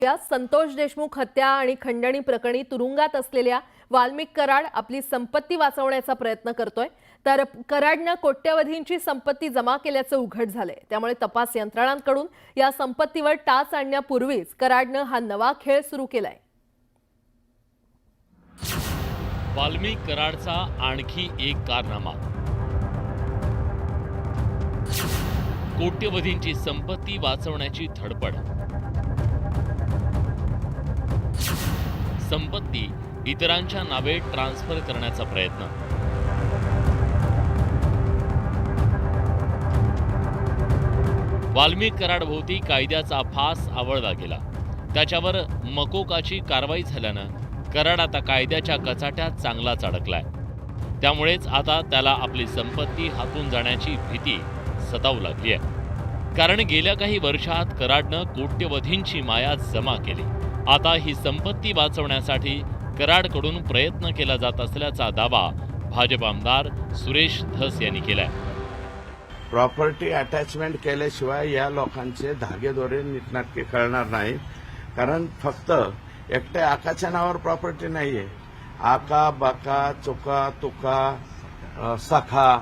या संतोष देशमुख हत्या आणि खंडणी प्रकरणी तुरुंगात असलेल्या वाल्मिक कराड आपली संपत्ती वाचवण्याचा प्रयत्न करतोय। तर कराडने कोट्यवधींची संपत्ती जमा केल्याचं उघड झालंय। त्यामुळे तपास यंत्रणांकडून या संपत्तीवर टाच आणण्यापूर्वीच कराडने हा नवा खेळ सुरू केलाय। वाल्मिक कराडचा आणखी एक कारनामा, कोट्यवधींची संपत्ती वाचवण्याची धडपड। संपत्ती इतरांच्या नावे ट्रान्सफर करण्याचा प्रयत्न। वाल्मिक कराड भोवती कायद्याचा फास आवळला गेला। त्याच्यावर मकोकाची कारवाई झाल्यानं कराड आता कायद्याच्या कचाट्यात चांगलाच अडकलाय। त्यामुळेच आता त्याला आपली संपत्ती हातून जाण्याची भीती सतावू लागली आहे। कारण गेल्या काही वर्षात कराडनं कोट्यवधींची माया जमा केली। आता ही संपत्ती वाचवण्यासाठी कराडकडून प्रयत्न केला जात असल्याचा दावा भाजप आमदार सुरेश धस यांनी केलाय। प्रॉपर्टी अटॅचमेंट केल्याशिवाय या लोकांचे धागेदोरे नीटनाटके कळणार नाही। कारण फक्त एकट्या आकाच्या नावावर प्रॉपर्टी नाहीये। आका, बाका, चुका, तुका, सखा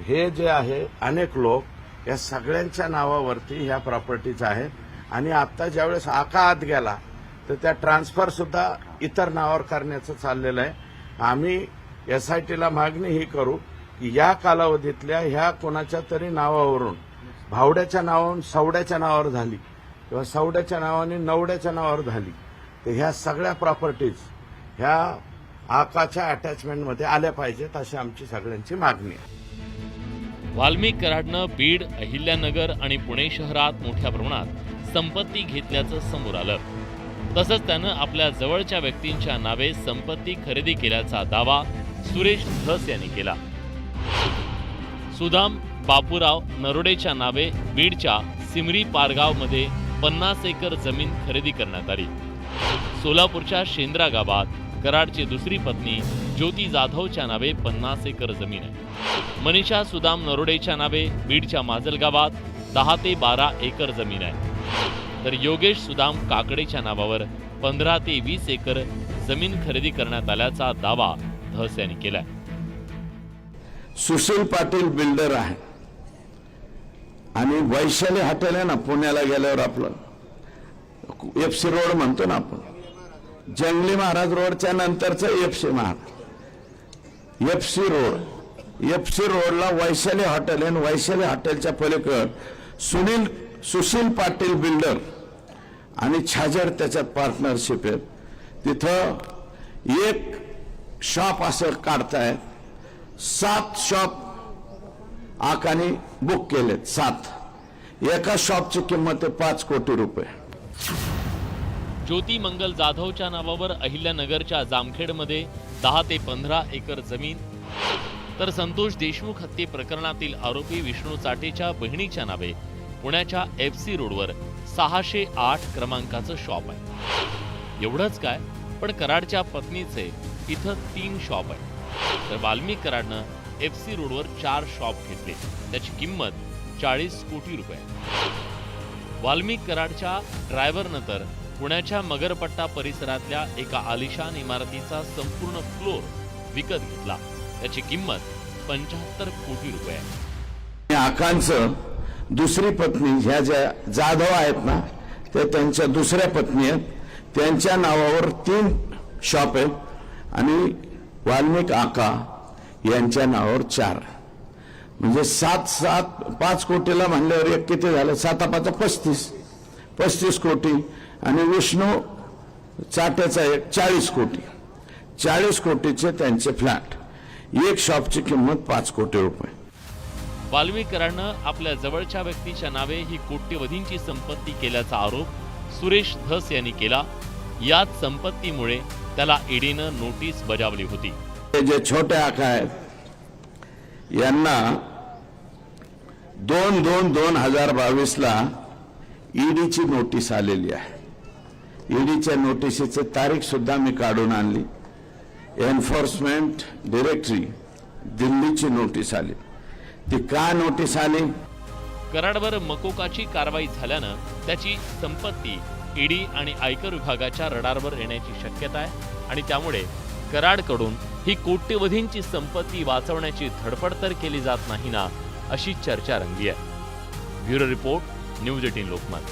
हे जे आहे अनेक लोक या सगळ्यांच्या नावावरती ह्या प्रॉपर्टीज आहेत। आणि आता ज्यावेळेस आका आत गेला तर त्या ट्रान्सफर सुद्धा इतर नावावर करण्याचं चाललेलं आहे। आम्ही एसआयटीला मागणी ही करू की या कालावधीतल्या ह्या कोणाच्या तरी नावावरून भावड्याच्या नावावरून सवड्याच्या नावावर झाली किंवा सवड्याच्या नावाने नवड्याच्या नावावर झाली तर ह्या सगळ्या प्रॉपर्टीज ह्या आकाच्या अटॅचमेंटमध्ये आल्या पाहिजेत अशी आमची सगळ्यांची मागणी आहे। वाल्मिक कराडनं बीड, अहिल्यानगर आणि पुणे शहरात मोठ्या प्रमाणात संपत्ती घेतल्याचं समोर आलं। तसंच त्यानं आपल्या जवळच्या व्यक्तींच्या नावे संपत्ती खरेदी केल्याचा दावा सुरेश धस यांनी केला। सुदाम बापूराव नरोडेच्या नावे बीडच्या सिमरी पारगावमध्ये 50 एकर जमीन खरेदी करण्यात आली। सोलापूरच्या शेंद्रा गावात कराडची दुसरी पत्नी ज्योती जाधवच्या नावे 50 एकर जमीन आहे। मनीषा सुदाम नरोडेच्या नावे बीडच्या माजल गावात 10 ते 12 एकर जमीन आहे। तर योगेश सुदाम काकडेच्या नावावर 15 ते 20 एकर जमीन खरेदी करण्यात आल्याचा दावा धस यांनी केलाय। सुशील पाटील बिल्डर आहे आणि वैशाली हॉटेल आहे ना पुण्याला गेल्यावर आपलं एफसी रोड म्हणतो ना आपण, जंगली महाराज रोडच्या नंतरचं एफसी महाराज एफसी रोडला वैशाली हॉटेल आहे। वैशाली हॉटेलच्या पलीकड सुशील पाटील बिल्डर आणि छाजर त्याच्यात पार्टनरशिप आहे। तिथं एक शॉप असं काढतायत, 7 शॉप आकाने बुक केलेत। 7 एका शॉपची किंमत आहे 5 कोटी रुपये। ज्योती मंगल जाधवच्या नावावर अहिल्यानगरच्या जामखेडमध्ये 10 ते 15 एकर जमीन। तर संतोष देशमुख हत्ये प्रकरणातील आरोपी विष्णू चाटेच्या बहिणीच्या नावे पुण्याच्या एफसी रोडवर 608 क्रमांकाचं शॉप आहे। एवढंच काय, पण कराडच्या पत्नीचे इथं 3 शॉप आहे। तर वाल्मिक कराडनं एफसी रोडवर 4 शॉप घेतले, त्याची किंमत 40 कोटी रुपये। वाल्मिक कराडच्या ड्रायव्हरनं तर पुण्याच्या मगरपट्टा परिसरातल्या एका आलिशान इमारतीचा संपूर्ण फ्लोर विकत घेतला, त्याची किंमत 75 कोटी रुपये आहे। आकांचं दुसरी पत्नी ह्या ज्या जाधव आहेत ना ते त्यांच्या दुसऱ्या पत्नी आहेत, त्यांच्या नावावर 3 शॉप आहेत आणि वाल्मिक आका यांच्या नावावर 4, म्हणजे 5 कोटीला म्हणल्यावर एक किती झालं, 7 5 35 कोटी आणि विष्णू चाट्याचा एक 40 कोटी। 40 कोटीचे त्यांचे फ्लॅट, एक शॉपची किंमत 5 कोटी रुपये। वाल्मिक कराडनं आपल्या जवळच्या व्यक्तीच्या नावे ही कोट्यवधींची संपत्ती केल्याचा आरोप सुरेश धस यांनी केला। याच संपत्तीमुळे त्याला ईडीनं नोटीस बजावली होती। जे छोटे आका आहेत यांना 2/2/2022ला ईडीची नोटीस आलेली आहे। ईडीच्या नोटिसीची तारीख सुद्धा मी काढून आणली। एन्फोर्समेंट डायरेक्टरी दिल्लीची नोटीस आली। ती का नोटीस आली? कराडवर मकोकाची कारवाई झाल्यानं त्याची संपत्ती ईडी आणि आयकर विभागाच्या रडारवर येण्याची शक्यता आहे आणि त्यामुळे कराडकडून ही कोट्यवधींची संपत्ती वाचवण्याची धडपड तर केली जात नाही ना, अशी चर्चा रंगली आहे. Bureau report, news 18 Lokmat.